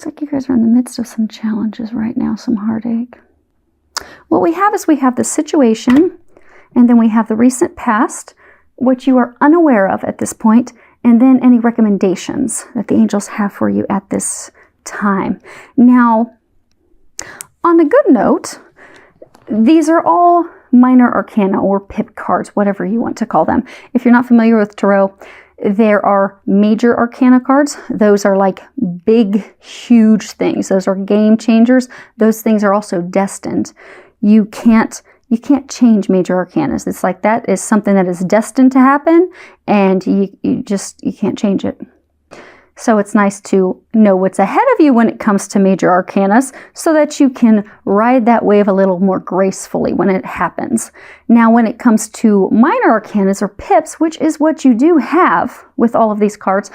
Looks like you guys are in the midst of some challenges right now, some heartache. What we have is we have the situation, and then we have the recent past, which you are unaware of at this point, and then any recommendations that the angels have for you at this time. Now, on a good note, these are all minor arcana or pip cards, whatever you want to call them. If you're not familiar with tarot, there are major arcana cards. Those are like big, huge things. Those are game changers. Those things are also destined. You can't change major arcanas. It's like that is something that is destined to happen, and you can't change it. So it's nice to know what's ahead of you when it comes to major arcanas so that you can ride that wave a little more gracefully when it happens. Now, when it comes to minor arcanas or pips, which is what you do have with all of these cards,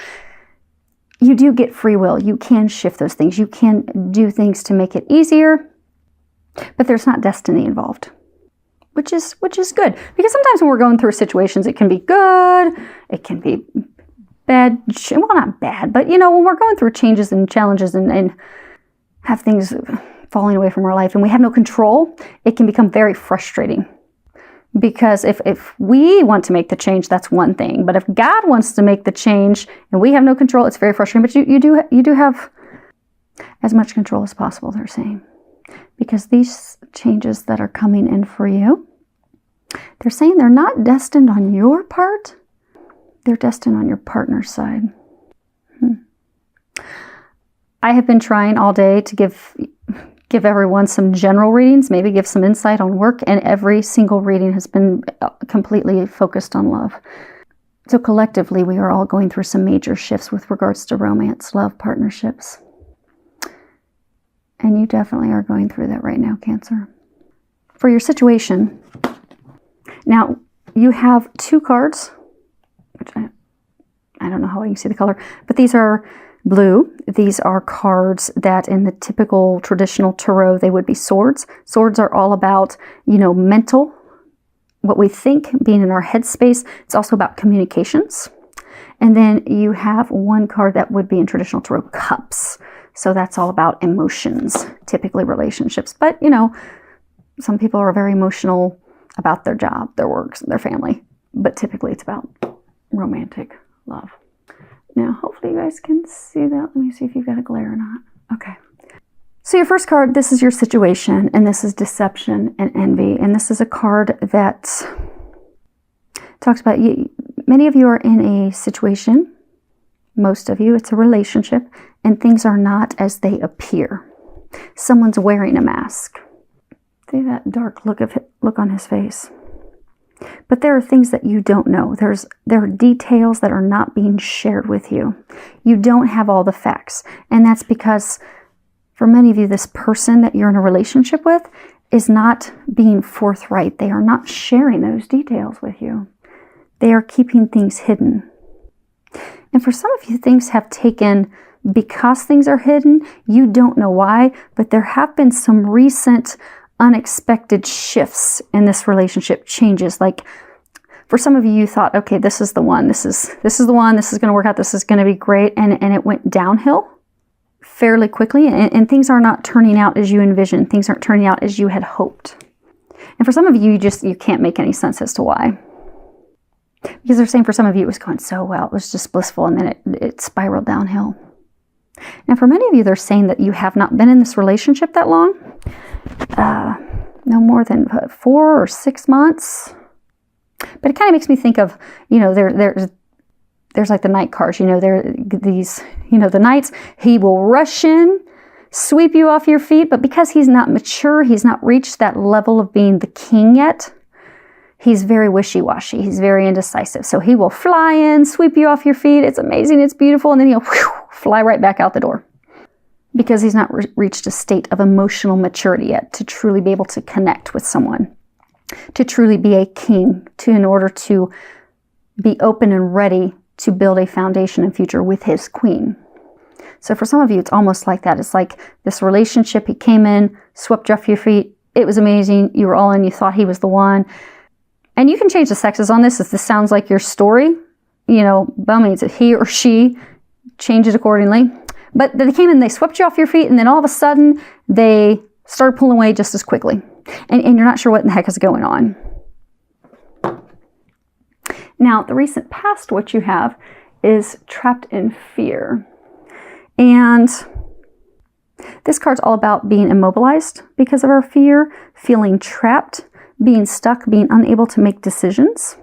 you do get free will. You can shift those things. You can do things to make it easier, but there's not destiny involved, which is good. Because sometimes when we're going through situations, it can be good, it can be bad, well, not bad, but when we're going through changes and challenges and have things falling away from our life and we have no control, it can become very frustrating. Because if we want to make the change, that's one thing. But if God wants to make the change and we have no control, it's very frustrating. But you do have as much control as possible, they're saying. Because these changes that are coming in for you, they're saying they're not destined on your part. They're destined on your partner's side. I have been trying all day to give everyone some general readings, maybe give some insight on work, and every single reading has been completely focused on love. So collectively, we are all going through some major shifts with regards to romance, love, partnerships. And you definitely are going through that right now, Cancer. For your situation, now you have two cards, which I don't know how you see the color, but these are blue. These are cards that in the typical traditional tarot, they would be swords. Swords are all about, mental, what we think, being in our headspace. It's also about communications. And then you have one card that would be in traditional tarot, cups. So that's all about emotions, typically relationships. But, some people are very emotional about their job, their work, their family. But typically it's about romantic love. Now, hopefully you guys can see that. Let me see if you've got a glare or not. Okay. So your first card, this is your situation, and this is deception and envy. And this is a card that talks about many of you are in a situation, most of you, it's a relationship, and things are not as they appear. Someone's wearing a mask. See that dark look on his face. But there are things that you don't know. There are details that are not being shared with you. You don't have all the facts. And that's because for many of you, this person that you're in a relationship with is not being forthright. They are not sharing those details with you. They are keeping things hidden. And for some of you, things have taken, because things are hidden, you don't know why, but there have been some recent unexpected shifts in this relationship, changes. Like for some of you, you thought, okay, this is the one, this is the one, this is going to work out, this is going to be great. And it went downhill fairly quickly, and things are not turning out as you envisioned. Things aren't turning out as you had hoped. And for some of you, you can't make any sense as to why. Because they're saying for some of you, it was going so well, it was just blissful, and then it spiraled downhill. Now, for many of you, they're saying that you have not been in this relationship that long. No more than 4 or 6 months. But it kind of makes me think of, there's like the night cards, there are these, the knights, he will rush in, sweep you off your feet, but because he's not mature, he's not reached that level of being the king yet, he's very wishy-washy, he's very indecisive. So he will fly in, sweep you off your feet, it's amazing, it's beautiful, and then he'll fly right back out the door. Because he's not reached a state of emotional maturity yet to truly be able to connect with someone, to truly be a king, in order to be open and ready to build a foundation and future with his queen. So for some of you, it's almost like that. It's like this relationship, he came in, swept you off your feet, it was amazing, you were all in, you thought he was the one. And you can change the sexes on this if this sounds like your story. By all means, he or she, change it accordingly. But they came in, they swept you off your feet, and then all of a sudden, they started pulling away just as quickly. And you're not sure what in the heck is going on. Now, the recent past, what you have is trapped in fear. And this card's all about being immobilized because of our fear, feeling trapped, being stuck, being unable to make decisions.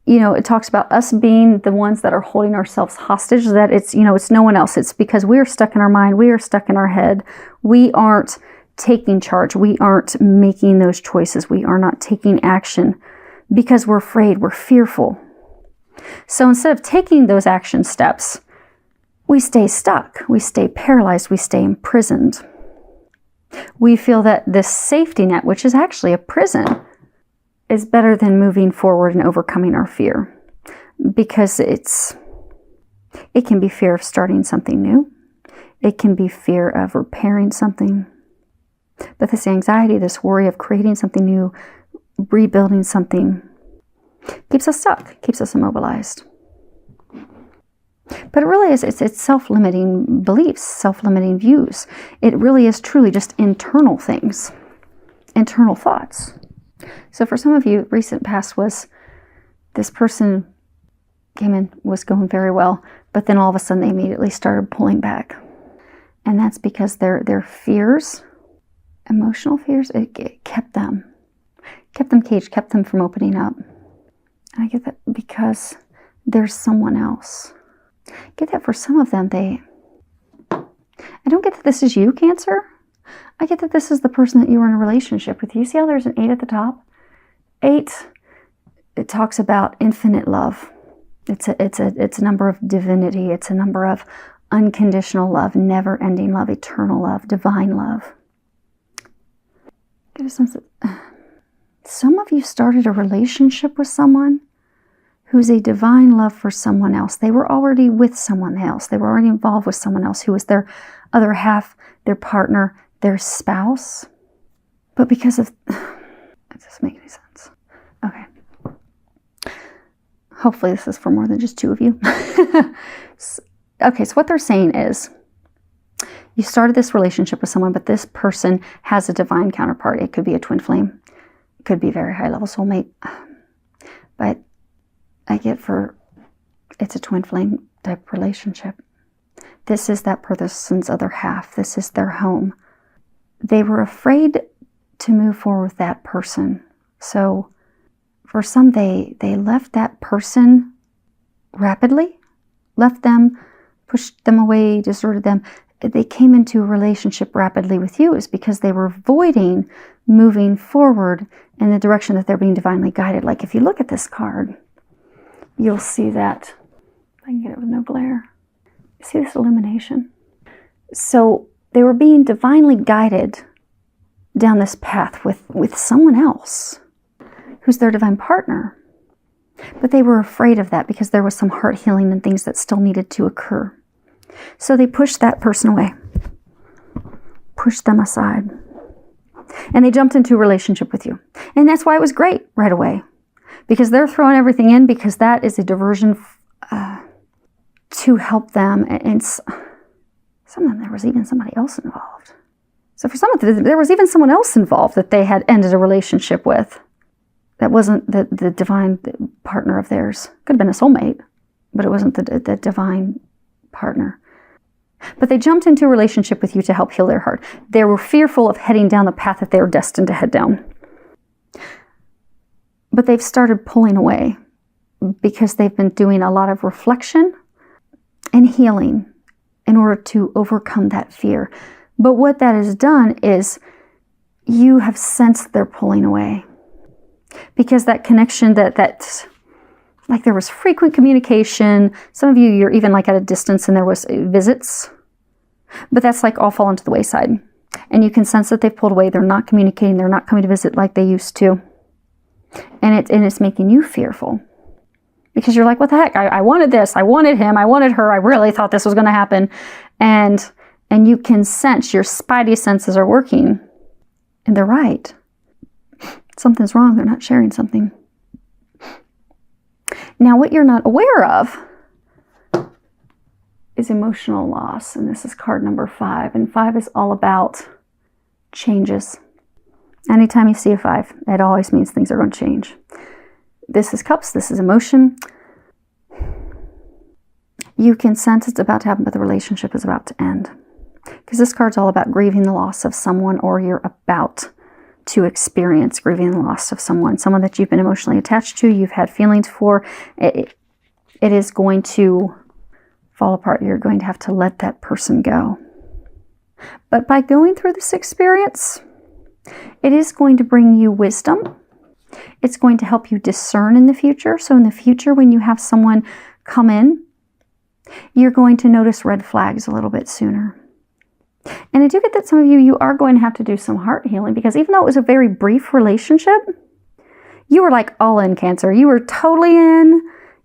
You know, it talks about us being the ones that are holding ourselves hostage, that it's, you know, it's no one else. It's because we are stuck in our mind. We are stuck in our head. We aren't taking charge. We aren't making those choices. We are not taking action because we're afraid. We're fearful. So instead of taking those action steps, we stay stuck. We stay paralyzed. We stay imprisoned. We feel that this safety net, which is actually a prison, is better than moving forward and overcoming our fear, because it can be fear of starting something new. It can be fear of repairing something. But this anxiety, this worry of creating something new, rebuilding something, keeps us stuck, keeps us immobilized. But it really is, it's self-limiting beliefs, self-limiting views. It really is truly just internal things, internal thoughts. So for some of you, recent past was this person came in, was going very well, but then all of a sudden they immediately started pulling back. And that's because their fears, emotional fears, it kept them caged, kept them from opening up. And I get that because there's someone else. I get that for some of them, I don't get that this is you, Cancer. I get that this is the person that you were in a relationship with. You see how there's an 8 at the top? 8, it talks about infinite love. It's a number of divinity. It's a number of unconditional love, never-ending love, eternal love, divine love. Get a sense that some of you started a relationship with someone who's a divine love for someone else. They were already with someone else. They were already involved with someone else who was their other half, their partner, their spouse. But because of... It doesn't make any sense. Okay. Hopefully this is for more than just 2 of you. Okay, so what they're saying is, you started this relationship with someone, but this person has a divine counterpart. It could be a twin flame. It could be a very high-level soulmate. But I get it's a twin flame type relationship. This is that person's other half. This is their home. They were afraid to move forward with that person. So for some, they left that person rapidly, left them, pushed them away, deserted them. They came into a relationship rapidly with you is because they were avoiding moving forward in the direction that they're being divinely guided. Like if you look at this card, you'll see that, if I can get it with no glare, you see this illumination? So they were being divinely guided down this path with someone else who's their divine partner. But they were afraid of that because there was some heart healing and things that still needed to occur. So they pushed that person away, pushed them aside, and they jumped into a relationship with you. And that's why it was great right away, because they're throwing everything in, because that is a diversion to help them. And some of them, there was even somebody else involved. So for some of them, there was even someone else involved that they had ended a relationship with that wasn't the divine partner of theirs. Could have been a soulmate, but it wasn't the divine partner. But they jumped into a relationship with you to help heal their heart. They were fearful of heading down the path that they were destined to head down. But they've started pulling away because they've been doing a lot of reflection and healing in order to overcome that fear. But what that has done is you have sensed they're pulling away. Because that connection, that like there was frequent communication. Some of you, you're even like at a distance and there was visits. But that's like all fallen to the wayside. And you can sense that they've pulled away. They're not communicating. They're not coming to visit like they used to. And it's making you fearful. Because you're like, what the heck? I wanted this. I wanted him. I wanted her. I really thought this was going to happen. And you can sense, your spidey senses are working. And they're right. Something's wrong. They're not sharing something. Now, what you're not aware of is emotional loss, and this is card number 5. And 5 is all about changes. Anytime you see a 5, it always means things are going to change. This is cups, this is emotion. You can sense it's about to happen, but the relationship is about to end. Because this card's all about grieving the loss of someone, or you're about to experience grieving the loss of someone that you've been emotionally attached to, you've had feelings for. It is going to fall apart. You're going to have to let that person go. But by going through this experience, it is going to bring you wisdom. It's going to help you discern in the future. So in the future, when you have someone come in, you're going to notice red flags a little bit sooner. And I do get that some of you are going to have to do some heart healing, because even though it was a very brief relationship, you were like all in, Cancer. You were totally in,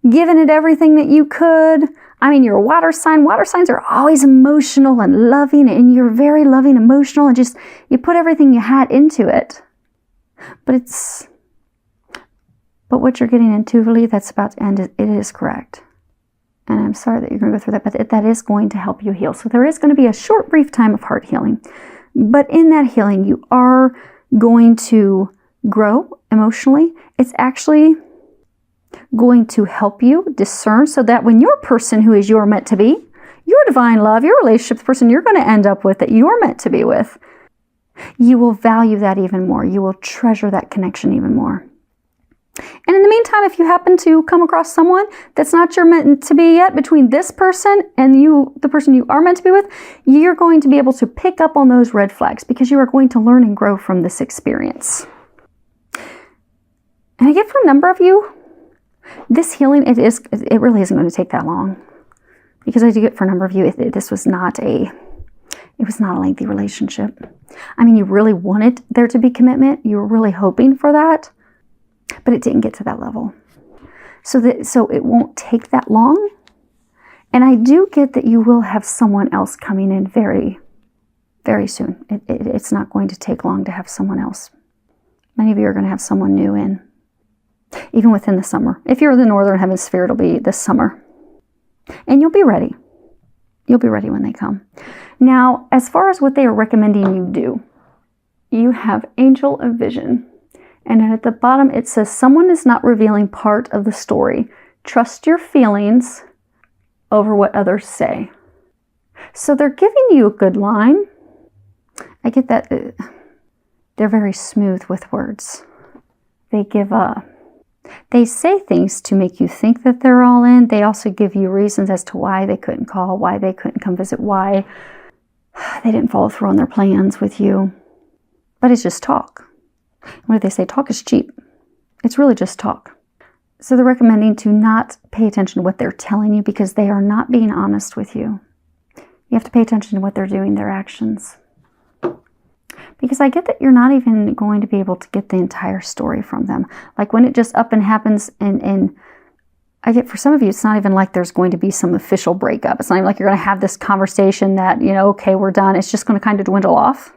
giving it everything that you could. I mean, you're a water sign. Water signs are always emotional and loving, and you're very loving, emotional, and just, you put everything you had into it. But what you're getting intuitively that's about to end, it is correct. And I'm sorry that you're going to go through that, but that is going to help you heal. So there is going to be a short, brief time of heart healing. But in that healing, you are going to grow emotionally. It's actually going to help you discern, so that when your person who is your meant to be, your divine love, your relationship, the person you're going to end up with that you're meant to be with, you will value that even more. You will treasure that connection even more. And in the meantime, if you happen to come across someone that's not your meant to be yet, between this person and you, the person you are meant to be with, you're going to be able to pick up on those red flags, because you are going to learn and grow from this experience. And I get for a number of you, this healing, it really isn't going to take that long. Because I do get for a number of you, this was not a lengthy relationship. I mean, you really wanted there to be commitment. You were really hoping for that. But it didn't get to that level. So it won't take that long. And I do get that you will have someone else coming in very, very soon. It's not going to take long to have someone else. Many of you are going to have someone new in, even within the summer. If you're in the northern hemisphere, it'll be this summer. And you'll be ready. You'll be ready when they come. Now, as far as what they are recommending you do, you have Angel of Vision. And then at the bottom, it says, someone is not revealing part of the story. Trust your feelings over what others say. So they're giving you a good line. I get that they're very smooth with words. They say things to make you think that they're all in. They also give you reasons as to why they couldn't call, why they couldn't come visit, why they didn't follow through on their plans with you. But it's just talk. What do they say? Talk is cheap. It's really just talk. So they're recommending to not pay attention to what they're telling you, because they are not being honest with you. You have to pay attention to what they're doing, their actions. Because I get that you're not even going to be able to get the entire story from them. Like when it just up and happens, and I get for some of you, it's not even like there's going to be some official breakup. It's not even like you're going to have this conversation that, okay, we're done. It's just going to kind of dwindle off.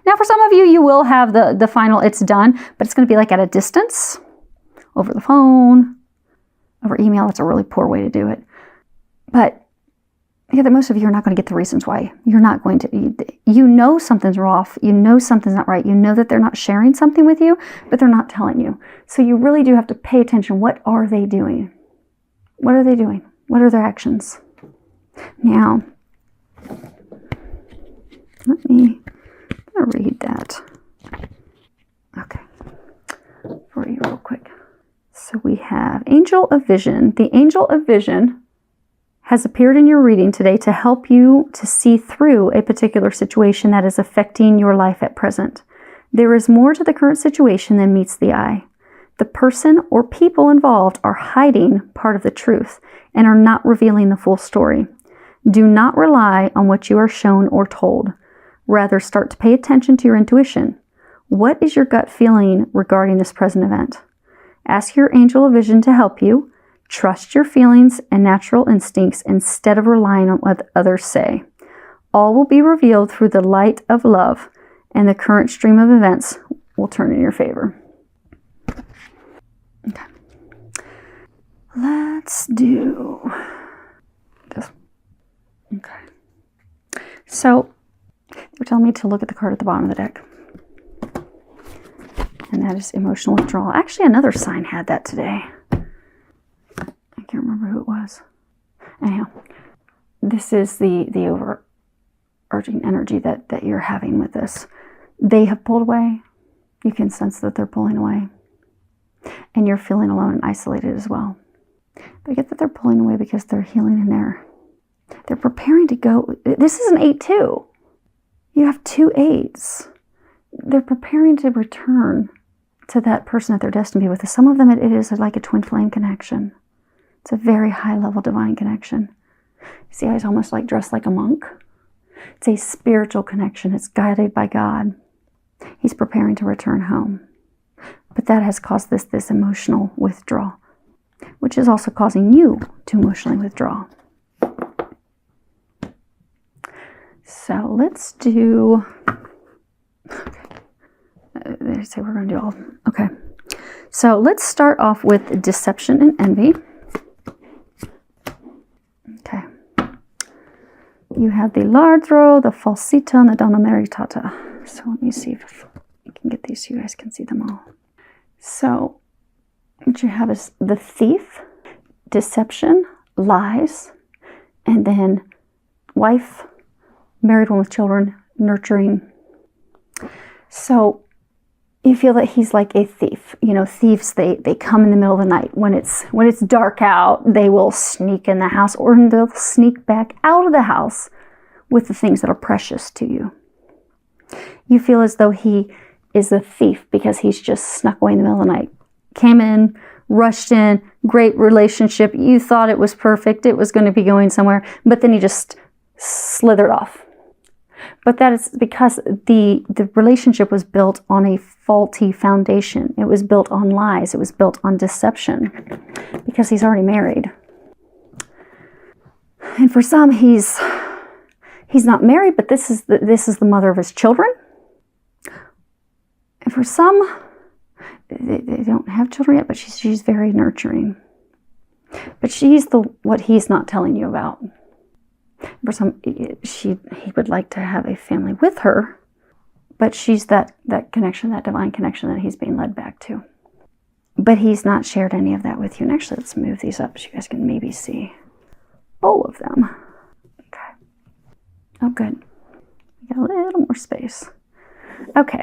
Now, for some of you, you will have the final it's done, but it's going to be like at a distance, over the phone, over email. It's a really poor way to do it. But yeah, that most of you are not going to get the reasons why. You're not going to, something's off. Something's not right. That they're not sharing something with you, but they're not telling you. So you really do have to pay attention. What are they doing? What are they doing? What are their actions? Now, let me read that. Okay. For you real quick. So we have Angel of Vision. The Angel of Vision has appeared in your reading today to help you to see through a particular situation that is affecting your life at present. There is more to the current situation than meets the eye. The person or people involved are hiding part of the truth and are not revealing the full story. Do not rely on what you are shown or told. Rather, start to pay attention to your intuition. What is your gut feeling regarding this present event? Ask your Angel of Vision to help you. Trust your feelings and natural instincts instead of relying on what others say. All will be revealed through the light of love, and the current stream of events will turn in your favor. Okay. Let's do this. Okay. So they're telling me to look at the card at the bottom of the deck. And that is emotional withdrawal. Actually, another sign had that today. I can't remember who it was. Anyhow, this is the overarching energy that you're having with this. They have pulled away. You can sense that they're pulling away. And you're feeling alone and isolated as well. But I get that they're pulling away because they're healing in there. They're preparing to go. This is an 8-2. You have 2 8s. They're preparing to return to that person that they're destined to be with. Some of them, it is like a twin flame connection. It's a very high level divine connection. See how he's almost like dressed like a monk? It's a spiritual connection. It's guided by God. He's preparing to return home. But that has caused this emotional withdrawal, which is also causing you to emotionally withdraw. So let's do, they say we're going to do all of them. Okay. So let's start off with deception and envy. Okay. You have the lardro, the falsita, and the donna meritata. So let me see if I can get these so you guys can see them all. So what you have is the thief, deception, lies, and then wife, married one with children, nurturing. So you feel that he's like a thief. You know, thieves, they come in the middle of the night. When it's dark out, they will sneak in the house, or they'll sneak back out of the house with the things that are precious to you. You feel as though he is a thief because he's just snuck away in the middle of the night. Came in, rushed in, great relationship. You thought it was perfect. It was going to be going somewhere. But then he just slithered off. But that is because the relationship was built on a faulty foundation. It was built on lies. It was built on deception because he's already married. And for some, he's not married, but this is the mother of his children. And for some, they don't have children yet, but she's very nurturing. But she's what he's not telling you about. For some, he would like to have a family with her, but she's that connection, that divine connection that he's being led back to. But he's not shared any of that with you. And actually, let's move these up so you guys can maybe see all of them. Okay. Oh, good. We got a little more space. Okay.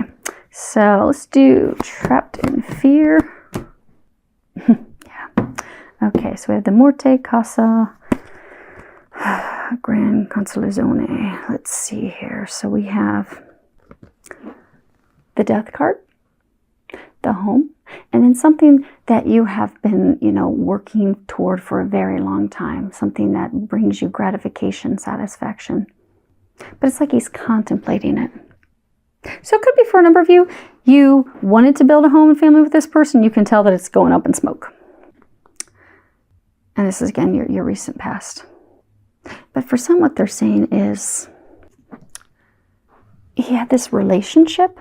So let's do trapped in fear. Yeah. Okay, so we have the Morte, Casa, Grand Consultation. Let's see here. So we have the Death card, the Home, and then something that you have been, working toward for a very long time. Something that brings you gratification, satisfaction. But it's like he's contemplating it. So it could be for a number of you. You wanted to build a home and family with this person. You can tell that it's going up in smoke. And this is, again, your recent past. But for some, what they're saying is he had this relationship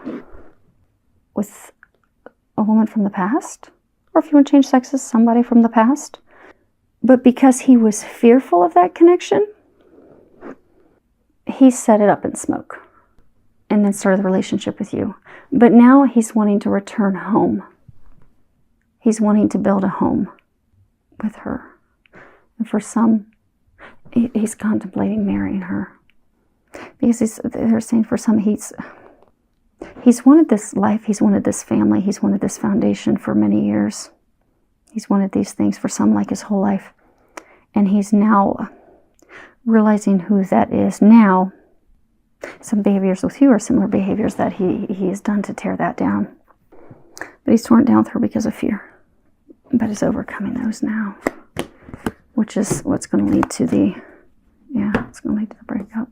with a woman from the past. Or if you want to change sexes, somebody from the past. But because he was fearful of that connection, he set it up in smoke. And then started the relationship with you. But now he's wanting to return home. He's wanting to build a home with her. And for some, he's contemplating marrying her. Because they're saying for some, he's wanted this life, he's wanted this family, he's wanted this foundation for many years. He's wanted these things for some, like his whole life. And he's now realizing who that is now. Some behaviors with you are similar behaviors that he has done to tear that down. But he's torn it down with her because of fear. But is overcoming those now. Which is what's going to lead to it's going to lead to the breakup.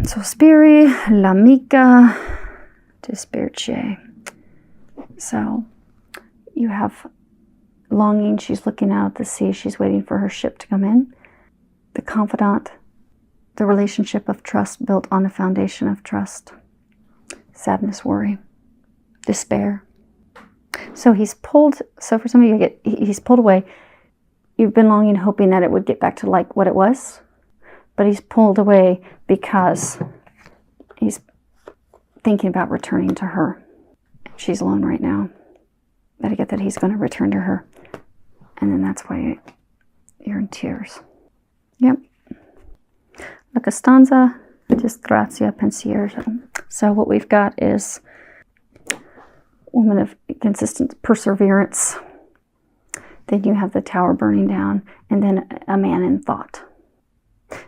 So Spiri, L'Amica, Dispirce. So you have longing. She's looking out at the sea. She's waiting for her ship to come in. The confidant. The relationship of trust built on a foundation of trust. Sadness, worry, despair. So for some of you, he's pulled away. you've been longing, hoping that it would get back to like what it was, but he's pulled away because he's thinking about returning to her. She's alone right now. But I get that he's going to return to her. And then that's why you're in tears. Yep. La Costanza, disgrazia, pensiero. So what we've got is woman of consistent perseverance. Then you have the tower burning down, and then a man in thought.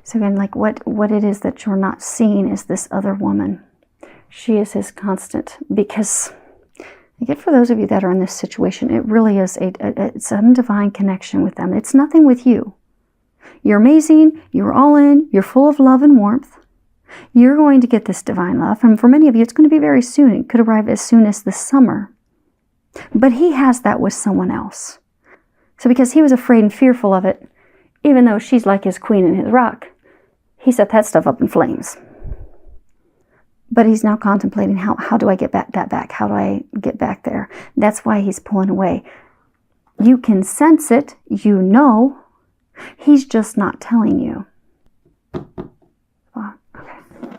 So again, like what it is that you're not seeing is this other woman. She is his constant, because I get for those of you that are in this situation, it really is it's some divine connection with them. It's nothing with you. You're amazing. You're all in. You're full of love and warmth. You're going to get this divine love. And for many of you, it's going to be very soon. It could arrive as soon as the summer. But he has that with someone else. So because he was afraid and fearful of it, even though she's like his queen and his rock, he set that stuff up in flames. But he's now contemplating, how do I get that back? How do I get back there? That's why he's pulling away. You can sense it. You know. He's just not telling you. Oh, okay.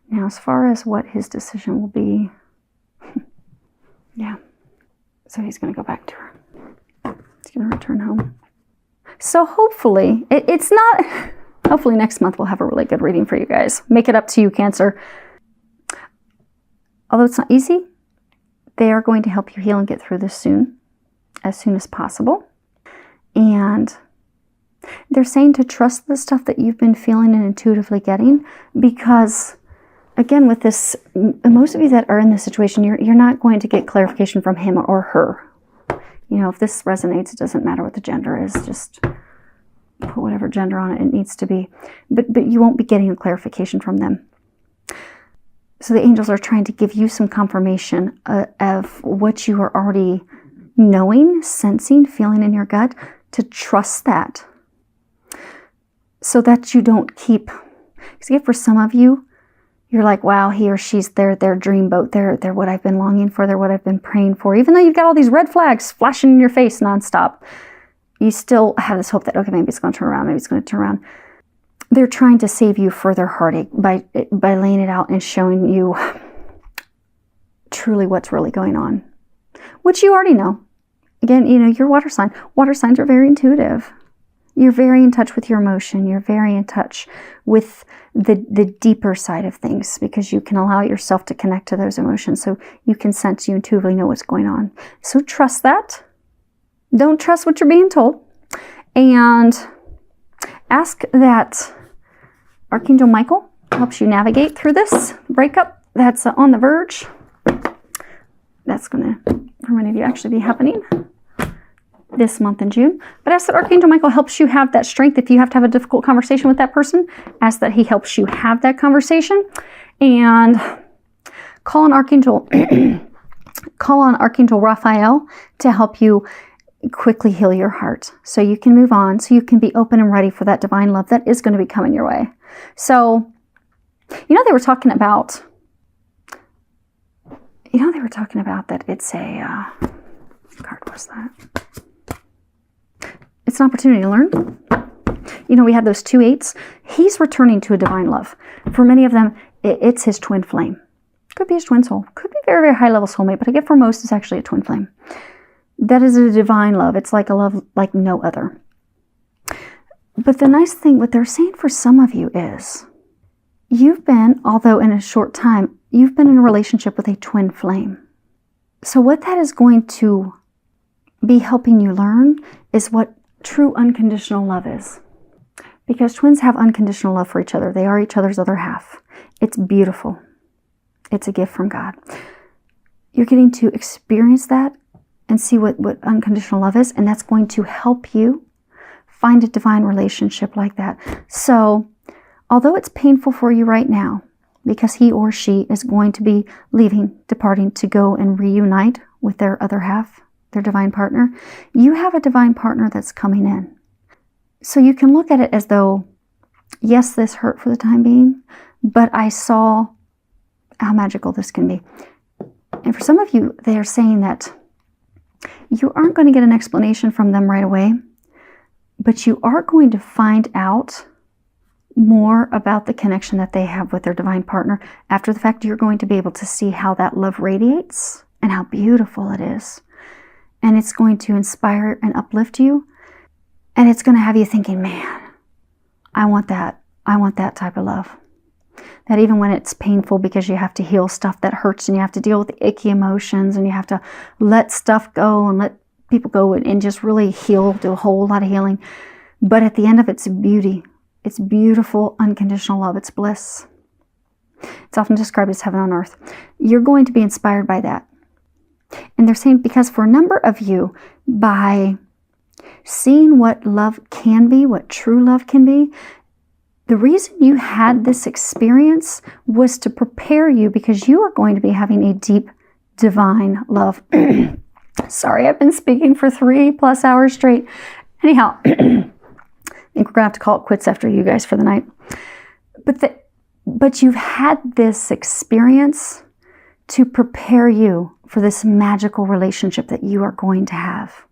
Now, as far as what his decision will be, yeah. So he's going to go back to her. He's going to return home. So hopefully, it's not... Hopefully next month we'll have a really good reading for you guys. Make it up to you, Cancer. Although it's not easy, they are going to help you heal and get through this soon as possible. And they're saying to trust the stuff that you've been feeling and intuitively getting, because, again, with this, most of you that are in this situation, you're not going to get clarification from him or her. You know, if this resonates, it doesn't matter what the gender is. Just put whatever gender on it needs to be. But you won't be getting a clarification from them. So the angels are trying to give you some confirmation of what you are already knowing, sensing, feeling in your gut, to trust that. So that you don't keep, because for some of you, you're like, wow, he or she's their dream boat. They're what I've been longing for. They're what I've been praying for. Even though you've got all these red flags flashing in your face nonstop, you still have this hope that, okay, maybe it's going to turn around. Maybe it's going to turn around. They're trying to save you further heartache by laying it out and showing you truly what's really going on, which you already know. Again, you know, your water sign. Water signs are very intuitive. You're very in touch with your emotion. You're very in touch with the deeper side of things, because you can allow yourself to connect to those emotions. So you can sense, you intuitively know what's going on. So trust that. Don't trust what you're being told. And ask that Archangel Michael helps you navigate through this breakup that's on the verge. That's going to, for many of you, actually be happening this month in June. But ask that Archangel Michael helps you have that strength. If you have to have a difficult conversation with that person, ask that he helps you have that conversation. And call on Archangel Raphael to help you quickly heal your heart, so you can move on, so you can be open and ready for that divine love that is going to be coming your way. So, you know, they were talking about that it's a, what card was that? It's an opportunity to learn. You know, we had those 2 8s. He's returning to a divine love. For many of them, it's his twin flame. Could be his twin soul. Could be very, very high level soulmate, but I get for most it's actually a twin flame. That is a divine love. It's like a love like no other. But the nice thing, what they're saying for some of you is, you've been, although in a short time, you've been in a relationship with a twin flame. So what that is going to be helping you learn is what true unconditional love is. Because twins have unconditional love for each other. They are each other's other half. It's beautiful. It's a gift from God. You're getting to experience that and see what unconditional love is, and that's going to help you find a divine relationship like that. So, although it's painful for you right now, because he or she is going to be departing to go and reunite with their other half, their divine partner, you have a divine partner that's coming in. So you can look at it as though, yes, this hurt for the time being, but I saw how magical this can be. And for some of you, they are saying that you aren't going to get an explanation from them right away, But you are going to find out more about the connection that they have with their divine partner. After the fact, you're going to be able to see how that love radiates and how beautiful it is. And it's going to inspire and uplift you. And it's going to have you thinking, man, I want that. I want that type of love. That even when it's painful because you have to heal stuff that hurts and you have to deal with the icky emotions and you have to let stuff go and let people go and just really heal, do a whole lot of healing. But at the end of it, it's beauty. It's beautiful, unconditional love. It's bliss. It's often described as heaven on earth. You're going to be inspired by that. And they're saying because for a number of you, by seeing what love can be, what true love can be, the reason you had this experience was to prepare you because you are going to be having a deep divine love. Sorry, I've been speaking for 3+ hours straight. Anyhow, I think we're going to have to call it quits after you guys for the night. But you've had this experience to prepare you for this magical relationship that you are going to have.